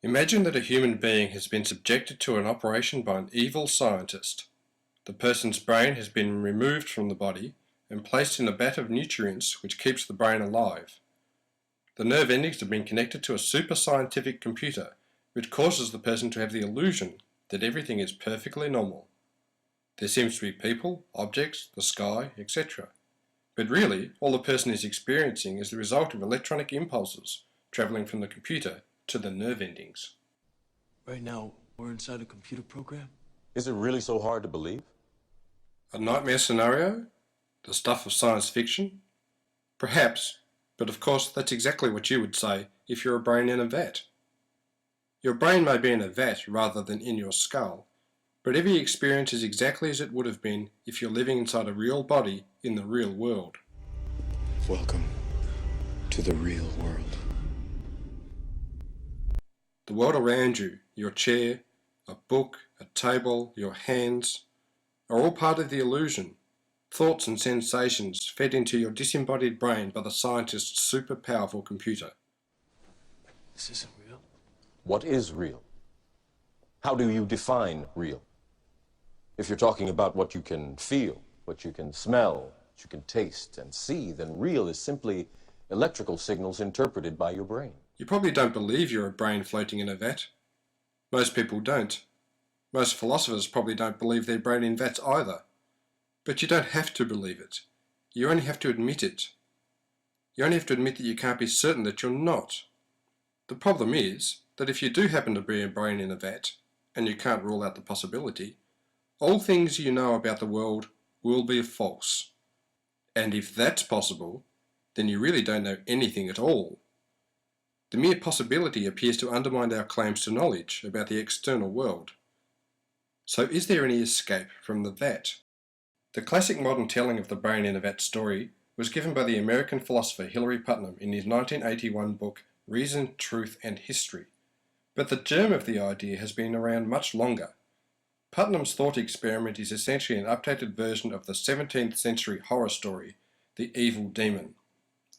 Imagine that a human being has been subjected to an operation by an evil scientist. The person's brain has been removed from the body and placed in a vat of nutrients which keeps the brain alive. The nerve endings have been connected to a super scientific computer which causes the person to have the illusion that everything is perfectly normal. There seems to be people, objects, the sky, etc. But really, all the person is experiencing is the result of electronic impulses travelling from the computer to the nerve endings. Right now, we're inside a computer program? Is it really so hard to believe? A nightmare scenario? The stuff of science fiction? Perhaps, but of course that's exactly what you would say if you're a brain in a vat. Your brain may be in a vat rather than in your skull, but every experience is exactly as it would have been if you're living inside a real body in the real world. Welcome to the real world. The world around you, your chair, a book, a table, your hands, are all part of the illusion, thoughts and sensations fed into your disembodied brain by the scientist's super powerful computer. This isn't real. What is real? How do you define real? If you're talking about what you can feel, what you can smell, what you can taste and see, then real is simply electrical signals interpreted by your brain. You probably don't believe you're a brain floating in a vat. Most people don't. Most philosophers probably don't believe their brain in vats either. But you don't have to believe it. You only have to admit it. You only have to admit that you can't be certain that you're not. The problem is that if you do happen to be a brain in a vat, and you can't rule out the possibility, all things you know about the world will be false. And if that's possible, then you really don't know anything at all. The mere possibility appears to undermine our claims to knowledge about the external world. So is there any escape from the vat? The classic modern telling of the brain in a vat story was given by the American philosopher Hilary Putnam in his 1981 book Reason, Truth and History. But the germ of the idea has been around much longer. Putnam's thought experiment is essentially an updated version of the 17th century horror story, The Evil Demon,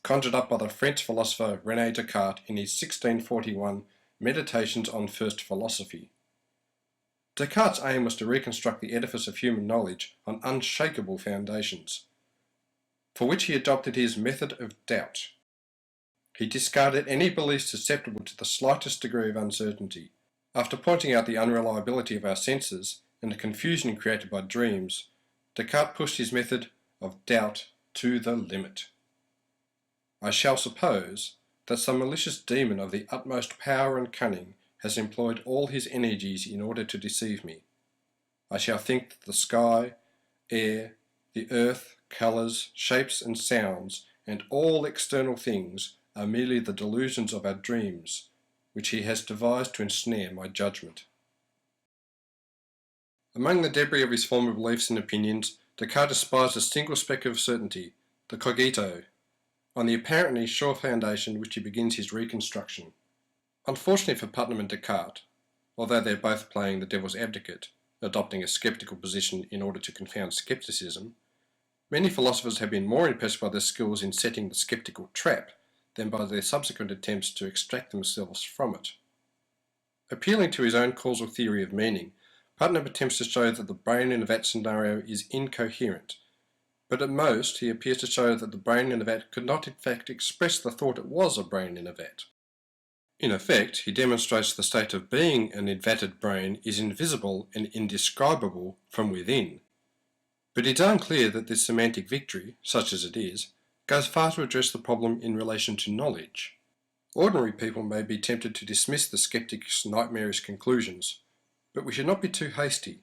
conjured up by the French philosopher René Descartes in his 1641 Meditations on First Philosophy. Descartes' aim was to reconstruct the edifice of human knowledge on unshakable foundations, for which he adopted his method of doubt. He discarded any beliefs susceptible to the slightest degree of uncertainty. After pointing out the unreliability of our senses and the confusion created by dreams, Descartes pushed his method of doubt to the limit. I shall suppose that some malicious demon of the utmost power and cunning has employed all his energies in order to deceive me. I shall think that the sky, air, the earth, colours, shapes and sounds, and all external things are merely the delusions of our dreams, which he has devised to ensnare my judgment. Among the debris of his former beliefs and opinions, Descartes despised a single speck of certainty, the cogito, on the apparently sure foundation which he begins his reconstruction. Unfortunately for Putnam and Descartes, although they're both playing the devil's advocate, adopting a sceptical position in order to confound scepticism, many philosophers have been more impressed by their skills in setting the sceptical trap than by their subsequent attempts to extract themselves from it. Appealing to his own causal theory of meaning, Putnam attempts to show that the brain in a vat scenario is incoherent, but at most he appears to show that the brain in a vat could not in fact express the thought it was a brain in a vat. In effect, he demonstrates the state of being an invatted brain is invisible and indescribable from within. But it's unclear that this semantic victory, such as it is, goes far to address the problem in relation to knowledge. Ordinary people may be tempted to dismiss the skeptic's nightmarish conclusions, but we should not be too hasty.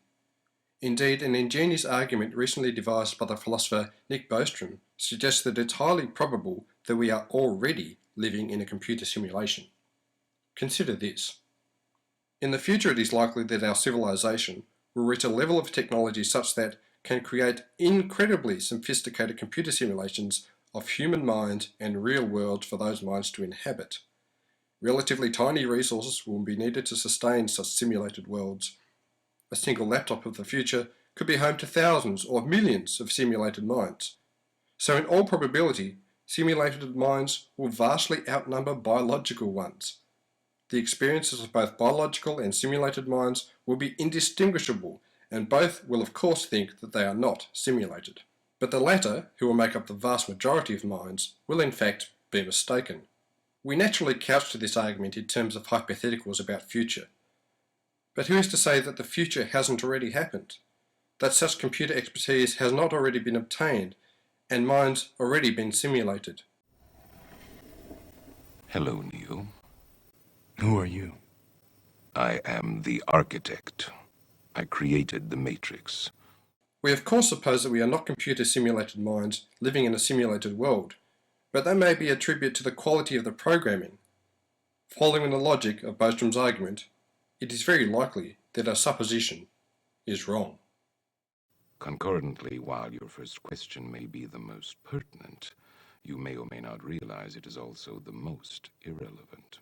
Indeed, an ingenious argument recently devised by the philosopher Nick Bostrom suggests that it's highly probable that we are already living in a computer simulation. Consider this. In the future, it is likely that our civilization will reach a level of technology such that can create incredibly sophisticated computer simulations of human minds and real worlds for those minds to inhabit. Relatively tiny resources will be needed to sustain such simulated worlds. A single laptop of the future could be home to thousands or millions of simulated minds. So in all probability, simulated minds will vastly outnumber biological ones. The experiences of both biological and simulated minds will be indistinguishable, and both will of course think that they are not simulated. But the latter, who will make up the vast majority of minds, will in fact be mistaken. We naturally couch this argument in terms of hypotheticals about future. But who is to say that the future hasn't already happened? That such computer expertise has not already been obtained, and minds already been simulated? Hello, Neil. Who are you? I am the architect. I created the Matrix. We of course suppose that we are not computer-simulated minds living in a simulated world, but that may be a tribute to the quality of the programming. Following the logic of Bostrom's argument, it is very likely that our supposition is wrong. Concurrently, while your first question may be the most pertinent, you may or may not realize it is also the most irrelevant.